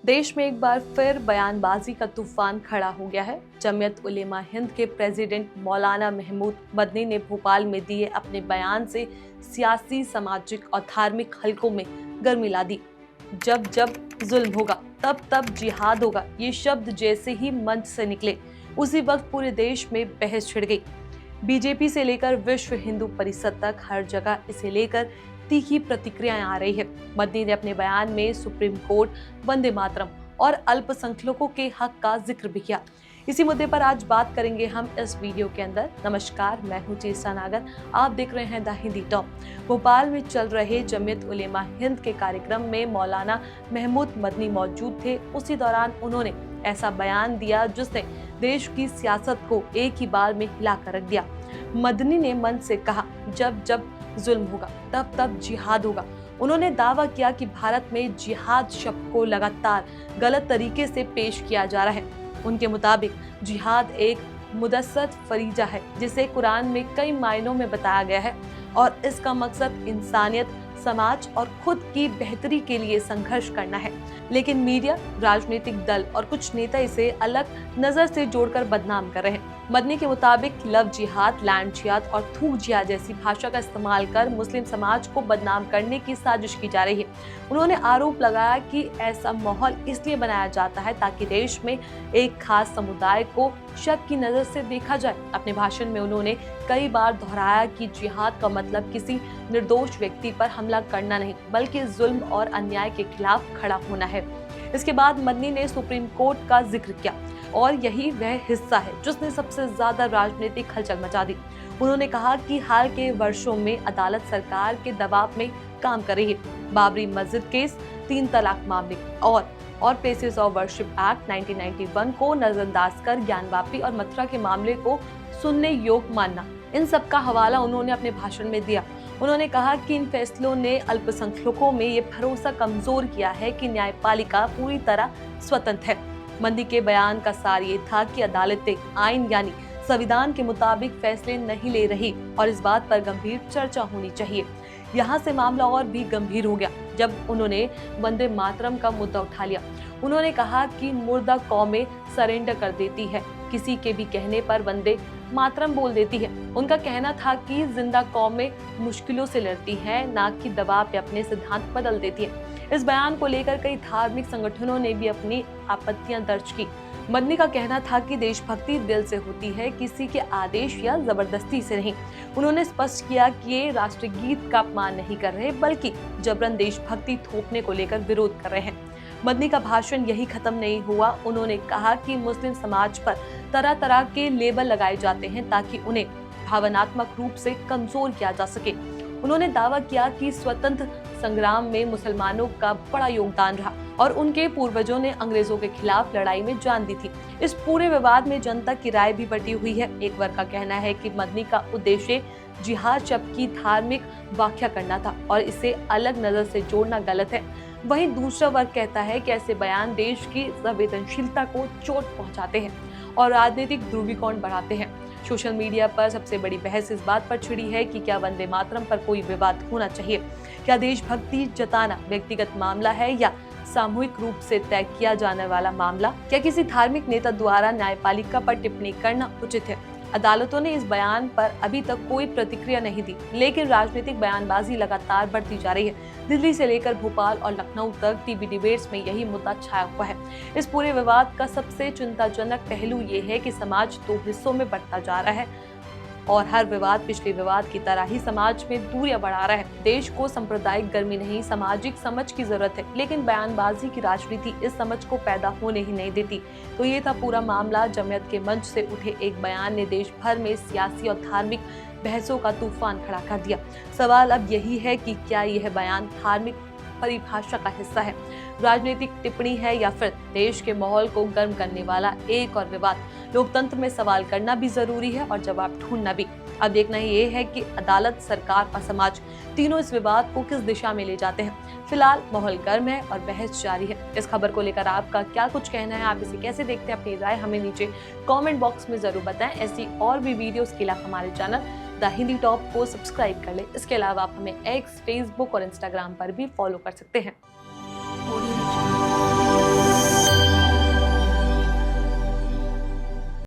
देश में एक बार फिर बयानबाजी का तूफान खड़ा हो गया है। जमीयत उलेमा हिंद के प्रेसिडेंट मौलाना महमूद मदनी ने भोपाल में दिए अपने बयान से सियासी, सामाजिक और धार्मिक हलकों में गर्मी ला दी। जब जब जुल्म होगा तब तब जिहाद होगा, ये शब्द जैसे ही मंच से निकले उसी वक्त पूरे देश में बहस छिड़ गई। बीजेपी से लेकर विश्व हिंदू परिषद तक हर जगह इसे लेकर तीखी प्रतिक्रियाएं आ रही है। मदनी ने अपने बयान में सुप्रीम कोर्ट, वंदे मातरम और अल्पसंख्यकों के हक का जिक्र भी किया। इसी मुद्दे पर आज बात करेंगे हम इस वीडियो के अंदर। नमस्कार, मैं हूं चेष्टा नागर, आप देख रहे हैं द हिंदी टॉप। भोपाल में चल रहे जमीयत उलेमा हिंद के कार्यक्रम में मौलाना महमूद मदनी मौजूद थे। उसी दौरान उन्होंने ऐसा बयान दिया जिसने देश की सियासत को एक ही बार में हिलाकर रख दिया। मदनी ने मंच से कहा, जब जब जुल्म होगा तब तब जिहाद होगा। उन्होंने दावा किया कि भारत में जिहाद शब्द को लगातार गलत तरीके से पेश किया जा रहा है। उनके मुताबिक जिहाद एक मुदस्सत फरीजा है जिसे कुरान में कई मायनों में बताया गया है और इसका मकसद इंसानियत, समाज और खुद की बेहतरी के लिए संघर्ष करना है। लेकिन मीडिया, राजनीतिक दल और कुछ नेता इसे अलग नजर से जोड़कर बदनाम कर रहे हैं। मदनी के मुताबिक लव जिहाद, लैंड जिहाद और थूक जिहाद जैसी भाषा का इस्तेमाल कर मुस्लिम समाज को बदनाम करने की साजिश की जा रही है। उन्होंने आरोप लगाया कि ऐसा माहौल इसलिए बनाया जाता है ताकि देश में एक खास समुदाय को शक की नजर से देखा जाए। अपने भाषण में उन्होंने कई बार दोहराया कि जिहाद का मतलब किसी निर्दोष व्यक्ति पर हमला करना नहीं, बल्कि जुल्म और अन्याय के खिलाफ खड़ा होना है। इसके बाद मदनी ने सुप्रीम कोर्ट का जिक्र किया और यही वह हिस्सा है जिसने सबसे ज्यादा राजनीतिक हलचल मचा दी। उन्होंने कहा कि हाल के वर्षों में अदालत सरकार के दबाव में काम कर रही है। बाबरी मस्जिद केस, 3 तलाक मामले और प्लेसेस ऑफ वर्शिप एक्ट 1991 को नजरअंदाज कर ज्ञानवापी और मथुरा के मामले को सुनने योग्य मानना, इन सब का हवाला उन्होंने अपने भाषण में दिया। उन्होंने कहा कि इन फैसलों ने अल्पसंख्यकों में ये भरोसा कमजोर किया है कि न्यायपालिका पूरी तरह स्वतंत्र है। मदनी के बयान का सार ये था कि अदालतें आईन यानी संविधान के मुताबिक फैसले नहीं ले रही और इस बात पर गंभीर चर्चा होनी चाहिए। यहाँ से मामला और भी गंभीर हो गया जब उन्होंने वंदे मातरम का मुद्दा उठा लिया। उन्होंने कहा कि मुर्दा कौमें सरेंडर कर देती है, किसी के भी कहने पर वंदे मातरम बोल देती है। उनका कहना था कि जिंदा कौमें मुश्किलों से लड़ती हैं, ना कि दबाव पे अपने सिद्धांत बदल देती है। इस बयान को लेकर कई धार्मिक संगठनों ने भी अपनी आपत्तियां दर्ज की। मदनी का कहना था कि देशभक्ति दिल से होती है, किसी के आदेश या जबरदस्ती से नहीं। उन्होंने स्पष्ट किया कि ये राष्ट्रगीत का अपमान नहीं कर रहे, बल्कि जबरन देशभक्ति थोपने को लेकर विरोध कर रहे हैं। मदनी का भाषण यही खत्म नहीं हुआ। उन्होंने कहा कि मुस्लिम समाज पर तरह तरह के लेबल लगाए जाते हैं ताकि उन्हें भावनात्मक रूप से कमजोर किया जा सके। उन्होंने दावा किया कि स्वतंत्र संग्राम में मुसलमानों का बड़ा योगदान रहा और उनके पूर्वजों ने अंग्रेजों के खिलाफ लड़ाई में जान दी थी। इस पूरे विवाद में जनता की राय भी बटी हुई है। एक वर्ग का कहना है कि मदनी का उद्देश्य जिहाद शब्द की धार्मिक व्याख्या करना था और इसे अलग नजर से जोड़ना गलत है। वहीं दूसरा वर्ग कहता है कि ऐसे बयान देश की संवेदनशीलता को चोट पहुंचाते हैं और राजनीतिक ध्रुवीकरण बढ़ाते हैं। सोशल मीडिया पर सबसे बड़ी बहस इस बात पर छिड़ी है कि क्या वंदे मातरम पर कोई विवाद होना चाहिए। क्या देशभक्ति जताना व्यक्तिगत मामला है या सामूहिक रूप से तय किया जाने वाला मामला? क्या किसी धार्मिक नेता द्वारा न्यायपालिका पर टिप्पणी करना उचित है? अदालतों ने इस बयान पर अभी तक कोई प्रतिक्रिया नहीं दी, लेकिन राजनीतिक बयानबाजी लगातार बढ़ती जा रही है। दिल्ली से लेकर भोपाल और लखनऊ तक टीवी डिबेट्स में यही मुद्दा छाया हुआ है। इस पूरे विवाद का सबसे चिंताजनक पहलू ये है कि समाज 2 हिस्सों में बढ़ता जा रहा है और हर विवाद पिछले विवाद की तरह ही समाज में दूरियां बढ़ा रहा है। देश को सांप्रदायिक गर्मी नहीं, सामाजिक समझ की जरूरत है, लेकिन बयानबाजी की राजनीति इस समझ को पैदा होने ही नहीं देती। तो ये था पूरा मामला। जमीयत के मंच से उठे एक बयान ने देश भर में सियासी और धार्मिक बहसों का तूफान खड़ा कर दिया। सवाल अब यही है कि क्या यह बयान धार्मिक परिभाषा का हिस्सा है, राजनीतिक टिप्पणी है या फिर देश के माहौल को गर्म करने वाला एक और विवाद? लोकतंत्र में सवाल करना भी जरूरी है और जवाब ढूंढना भी। अब देखना ये है कि अदालत, सरकार और समाज तीनों इस विवाद को किस दिशा में ले जाते हैं। फिलहाल माहौल गर्म है और बहस जारी है। इस खबर को लेकर आपका क्या कुछ कहना है, आप इसे कैसे देखते हैं? अपनी राय हमें नीचे कमेंट बॉक्स में जरूर बताएं। ऐसी और भी वीडियोस के लिए हमारे चैनल द हिंदी टॉप को सब्सक्राइब कर लें। इसके अलावा आप हमें एक्स, फेसबुक और इंस्टाग्राम पर भी फॉलो कर सकते हैं।